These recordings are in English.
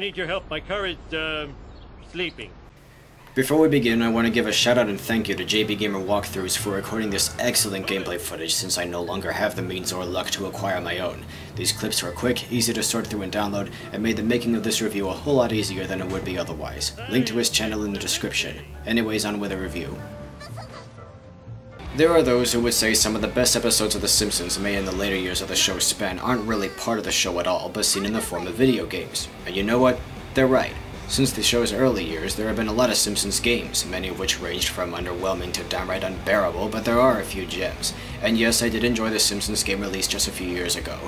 need your help. My car is, sleeping. Before we begin, I want to give a shout out and thank you to JB Gamer Walkthroughs for recording this excellent gameplay footage since I no longer have the means or luck to acquire my own. These clips were quick, easy to sort through and download, and made the making of this review a whole lot easier than it would be otherwise. Link to his channel in the description. Anyways, on with the review. There are those who would say some of the best episodes of The Simpsons made in the later years of the show's span aren't really part of the show at all, but seen in the form of video games. And you know what? They're right. Since the show's early years, there have been a lot of Simpsons games, many of which ranged from underwhelming to downright unbearable, but there are a few gems. And yes, I did enjoy the Simpsons game released just a few years ago.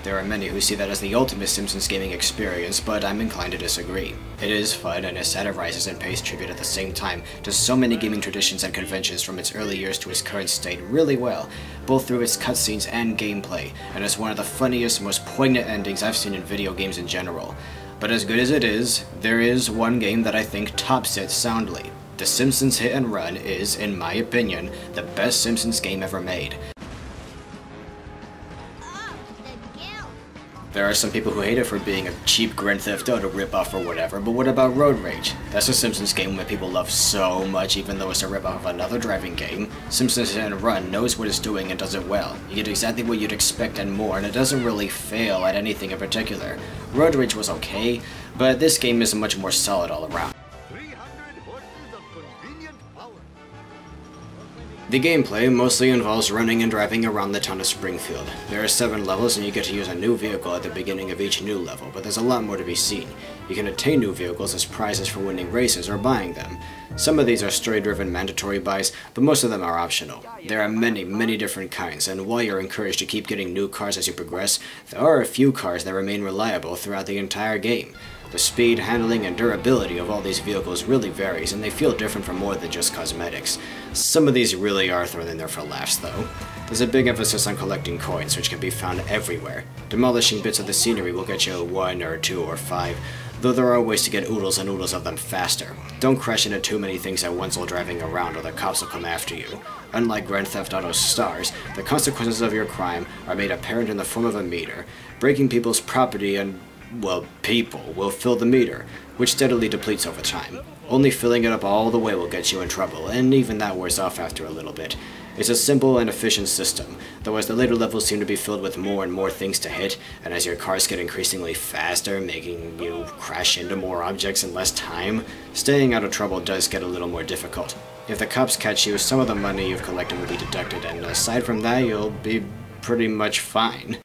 There are many who see that as the ultimate Simpsons gaming experience, but I'm inclined to disagree. It is fun, and it satirizes and pays tribute at the same time to so many gaming traditions and conventions from its early years to its current state really well, both through its cutscenes and gameplay, and is one of the funniest, most poignant endings I've seen in video games in general. But as good as it is, there is one game that I think tops it soundly. The Simpsons Hit and Run is, in my opinion, the best Simpsons game ever made. There are some people who hate it for being a cheap Grand Theft Auto ripoff or whatever, but what about Road Rage? That's a Simpsons game that people love so much even though it's a ripoff of another driving game. Simpsons Hit and Run knows what it's doing and does it well. You get exactly what you'd expect and more, and it doesn't really fail at anything in particular. Road Rage was okay, but this game is much more solid all around. The gameplay mostly involves running and driving around the town of Springfield. There are 7 levels and you get to use a new vehicle at the beginning of each new level, but there's a lot more to be seen. You can obtain new vehicles as prizes for winning races or buying them. Some of these are story-driven mandatory buys, but most of them are optional. There are many different kinds, and while you're encouraged to keep getting new cars as you progress, there are a few cars that remain reliable throughout the entire game. The speed, handling, and durability of all these vehicles really varies, and they feel different from more than just cosmetics. Some of these really are thrown in there for laughs, though. There's a big emphasis on collecting coins, which can be found everywhere. Demolishing bits of the scenery will get you 1 or 2 or 5, though there are ways to get oodles and oodles of them faster. Don't crash into too many things at once while driving around, or the cops will come after you. Unlike Grand Theft Auto's stars, the consequences of your crime are made apparent in the form of a meter. Breaking people's property and, well, people will fill the meter, which steadily depletes over time. Only filling it up all the way will get you in trouble, and even that wears off after a little bit. It's a simple and efficient system, though as the later levels seem to be filled with more and more things to hit, and as your cars get increasingly faster, making you crash into more objects in less time, staying out of trouble does get a little more difficult. If the cops catch you, some of the money you've collected will be deducted, and aside from that, you'll be pretty much fine.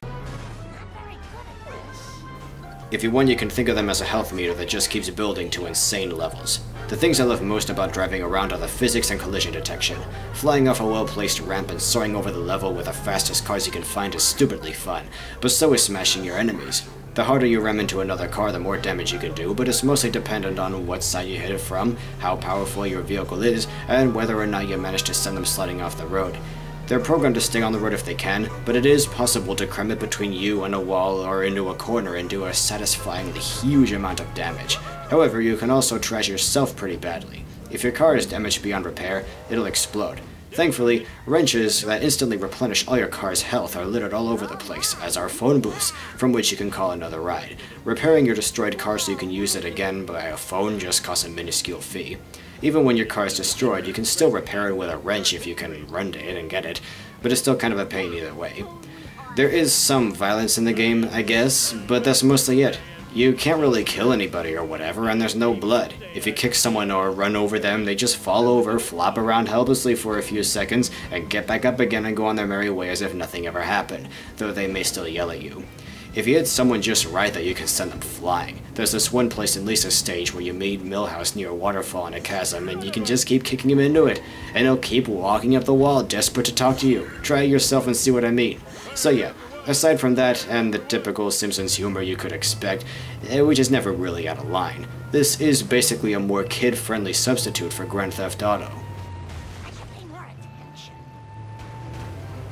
If you want, you can think of them as a health meter that just keeps building to insane levels. The things I love most about driving around are the physics and collision detection. Flying off a well-placed ramp and soaring over the level with the fastest cars you can find is stupidly fun, but so is smashing your enemies. The harder you ram into another car, the more damage you can do, but it's mostly dependent on what side you hit it from, how powerful your vehicle is, and whether or not you manage to send them sliding off the road. They're programmed to stay on the road if they can, but it is possible to cram it between you and a wall or into a corner and do a satisfyingly huge amount of damage. However, you can also trash yourself pretty badly. If your car is damaged beyond repair, it'll explode. Thankfully, wrenches that instantly replenish all your car's health are littered all over the place, as are phone booths, from which you can call another ride. Repairing your destroyed car so you can use it again by a phone just costs a minuscule fee. Even when your car is destroyed, you can still repair it with a wrench if you can run to it and get it, but it's still kind of a pain either way. There is some violence in the game, I guess, but that's mostly it. You can't really kill anybody or whatever, and there's no blood. If you kick someone or run over them, they just fall over, flop around helplessly for a few seconds, and get back up again and go on their merry way as if nothing ever happened, though they may still yell at you. If you hit someone just right, though, you can send them flying. There's this one place in Lisa's stage where you meet Milhouse near a waterfall in a chasm, and you can just keep kicking him into it, and he'll keep walking up the wall, desperate to talk to you. Try it yourself and see what I mean. So yeah, aside from that, and the typical Simpsons humor you could expect, which is never really out of line, this is basically a more kid-friendly substitute for Grand Theft Auto.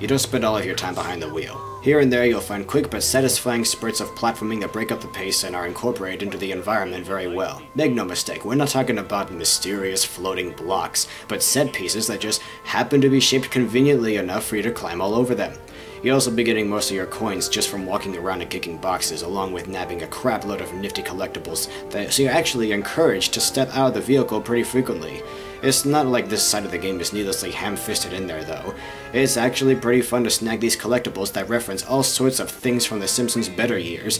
You don't spend all of your time behind the wheel. Here and there you'll find quick but satisfying spurts of platforming that break up the pace and are incorporated into the environment very well. Make no mistake, we're not talking about mysterious floating blocks, but set pieces that just happen to be shaped conveniently enough for you to climb all over them. You'll also be getting most of your coins just from walking around and kicking boxes, along with nabbing a crap load of nifty collectibles, so you're actually encouraged to step out of the vehicle pretty frequently. It's not like this side of the game is needlessly ham-fisted in there, though. It's actually pretty fun to snag these collectibles that reference all sorts of things from The Simpsons' better years.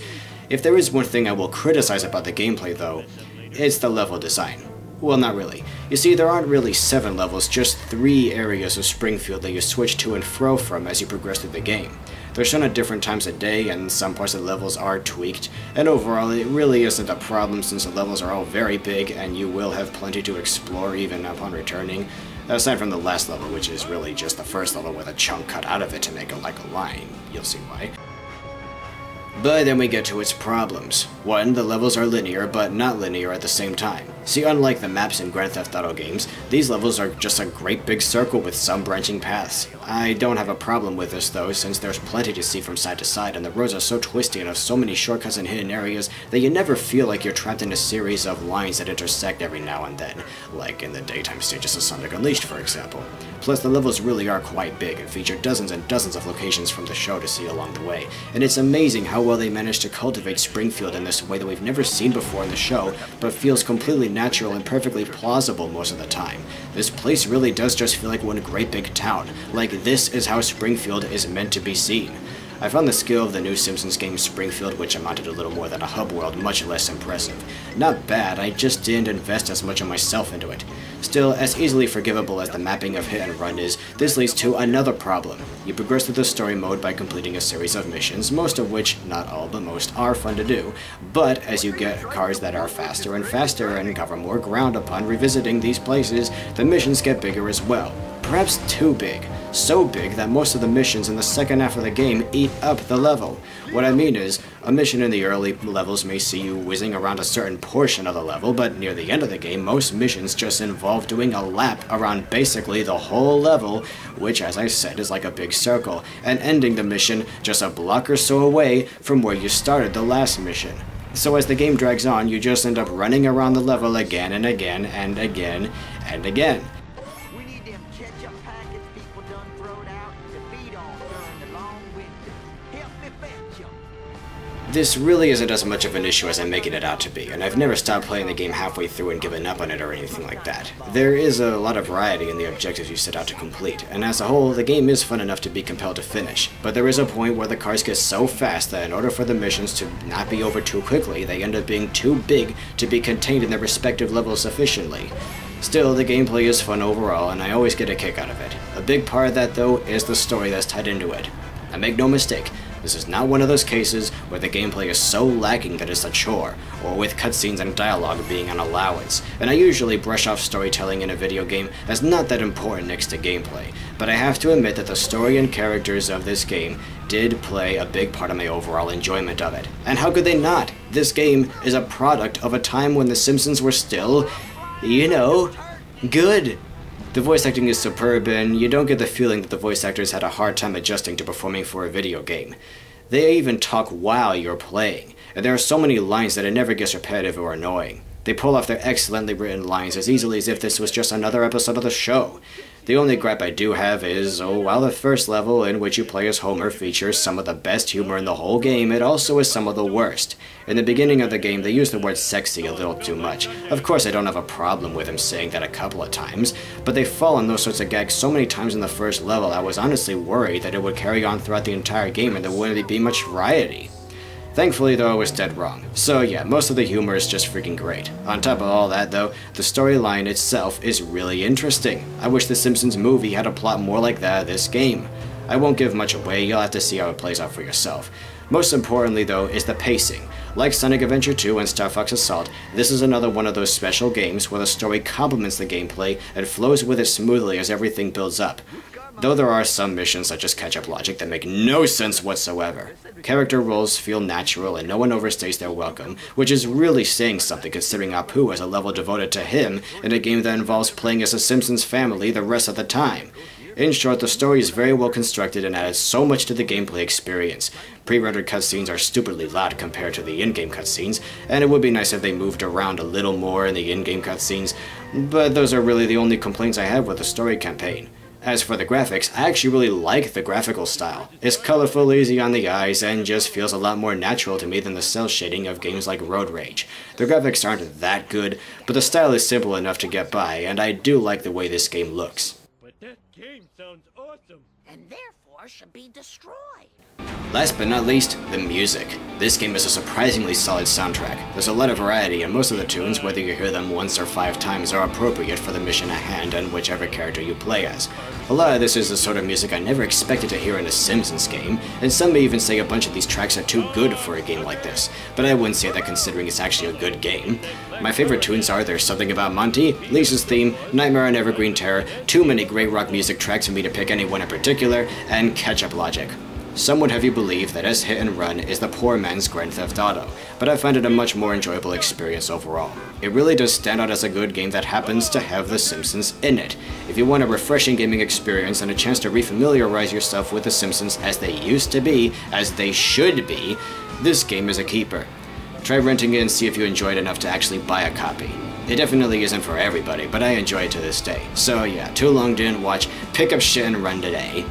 If there is one thing I will criticize about the gameplay, though, it's the level design. Well, not really. You see, there aren't really 7 levels, just 3 areas of Springfield that you switch to and fro from as you progress through the game. They're shown at different times of day, and some parts of the levels are tweaked, and overall it really isn't a problem since the levels are all very big and you will have plenty to explore even upon returning, aside from the last level, which is really just the first level with a chunk cut out of it to make it like a line. You'll see why. But then we get to its problems. 1, the levels are linear, but not linear at the same time. See, unlike the maps in Grand Theft Auto games, these levels are just a great big circle with some branching paths. I don't have a problem with this though, since there's plenty to see from side to side, and the roads are so twisty and have so many shortcuts and hidden areas that you never feel like you're trapped in a series of lines that intersect every now and then, like in the daytime stages of Sonic Unleashed, for example. Plus, the levels really are quite big and feature dozens and dozens of locations from the show to see along the way, and it's amazing how well they managed to cultivate Springfield in this way that we've never seen before in the show, but feels completely natural and perfectly plausible most of the time. This place really does just feel like one great big town, like this is how Springfield is meant to be seen. I found the skill of the new Simpsons game Springfield, which amounted to little more than a hub world, much less impressive. Not bad, I just didn't invest as much of myself into it. Still, as easily forgivable as the mapping of Hit and Run is, this leads to another problem. You progress through the story mode by completing a series of missions, most of which, not all but most, are fun to do. But as you get cars that are faster and faster and cover more ground upon revisiting these places, the missions get bigger as well. Perhaps too big. So big that most of the missions in the second half of the game eat up the level. What I mean is, a mission in the early levels may see you whizzing around a certain portion of the level, but near the end of the game, most missions just involve doing a lap around basically the whole level, which, as I said, is like a big circle, and ending the mission just a block or so away from where you started the last mission. So as the game drags on, you just end up running around the level again and again and again and again. This really isn't as much of an issue as I'm making it out to be, and I've never stopped playing the game halfway through and given up on it or anything like that. There is a lot of variety in the objectives you set out to complete, and as a whole, the game is fun enough to be compelled to finish. But there is a point where the cars get so fast that in order for the missions to not be over too quickly, they end up being too big to be contained in their respective levels sufficiently. Still, the gameplay is fun overall, and I always get a kick out of it. A big part of that, though, is the story that's tied into it. Now make no mistake, this is not one of those cases where the gameplay is so lacking that it's a chore, or with cutscenes and dialogue being an allowance, and I usually brush off storytelling in a video game as not that important next to gameplay, but I have to admit that the story and characters of this game did play a big part of my overall enjoyment of it. And how could they not? This game is a product of a time when The Simpsons were still, you know, good. The voice acting is superb, and you don't get the feeling that the voice actors had a hard time adjusting to performing for a video game. They even talk while you're playing, and there are so many lines that it never gets repetitive or annoying. They pull off their excellently written lines as easily as if this was just another episode of the show. The only gripe I do have is, while the first level, in which you play as Homer, features some of the best humor in the whole game, it also is some of the worst. In the beginning of the game, they use the word sexy a little too much. Of course, I don't have a problem with him saying that a couple of times, but they fall on those sorts of gags so many times in the first level, I was honestly worried that it would carry on throughout the entire game and there wouldn't be much variety. Thankfully, though, I was dead wrong. So yeah, most of the humor is just freaking great. On top of all that, though, the storyline itself is really interesting. I wish the Simpsons movie had a plot more like that of this game. I won't give much away, you'll have to see how it plays out for yourself. Most importantly, though, is the pacing. Like Sonic Adventure 2 and Star Fox Assault, this is another one of those special games where the story complements the gameplay and flows with it smoothly as everything builds up. Though there are some missions such as catch-up logic that make no sense whatsoever. Character roles feel natural and no one overstays their welcome, which is really saying something considering Apu has a level devoted to him in a game that involves playing as a Simpsons family the rest of the time. In short, the story is very well constructed and adds so much to the gameplay experience. Pre-rendered cutscenes are stupidly loud compared to the in-game cutscenes, and it would be nice if they moved around a little more in the in-game cutscenes, but those are really the only complaints I have with the story campaign. As for the graphics, I actually really like the graphical style. It's colorful, easy on the eyes, and just feels a lot more natural to me than the cel shading of games like Road Rage. The graphics aren't that good, but the style is simple enough to get by, and I do like the way this game looks. But that game sounds awesome. And therefore should be destroyed. Last but not least, the music. This game has a surprisingly solid soundtrack. There's a lot of variety, and most of the tunes, whether you hear them once or 5 times, are appropriate for the mission at hand and whichever character you play as. A lot of this is the sort of music I never expected to hear in a Simpsons game, and some may even say a bunch of these tracks are too good for a game like this, but I wouldn't say that considering it's actually a good game. My favorite tunes are There's Something About Monty, Lisa's Theme, Nightmare on Evergreen Terror, too many great rock music tracks for me to pick any one in particular, and Catch-Up Logic. Some would have you believe that as Hit and Run is the poor man's Grand Theft Auto, but I find it a much more enjoyable experience overall. It really does stand out as a good game that happens to have The Simpsons in it. If you want a refreshing gaming experience and a chance to refamiliarize yourself with The Simpsons as they used to be, as they should be, this game is a keeper. Try renting it and see if you enjoy it enough to actually buy a copy. It definitely isn't for everybody, but I enjoy it to this day. So yeah, too long didn't watch, pick up shit and run today.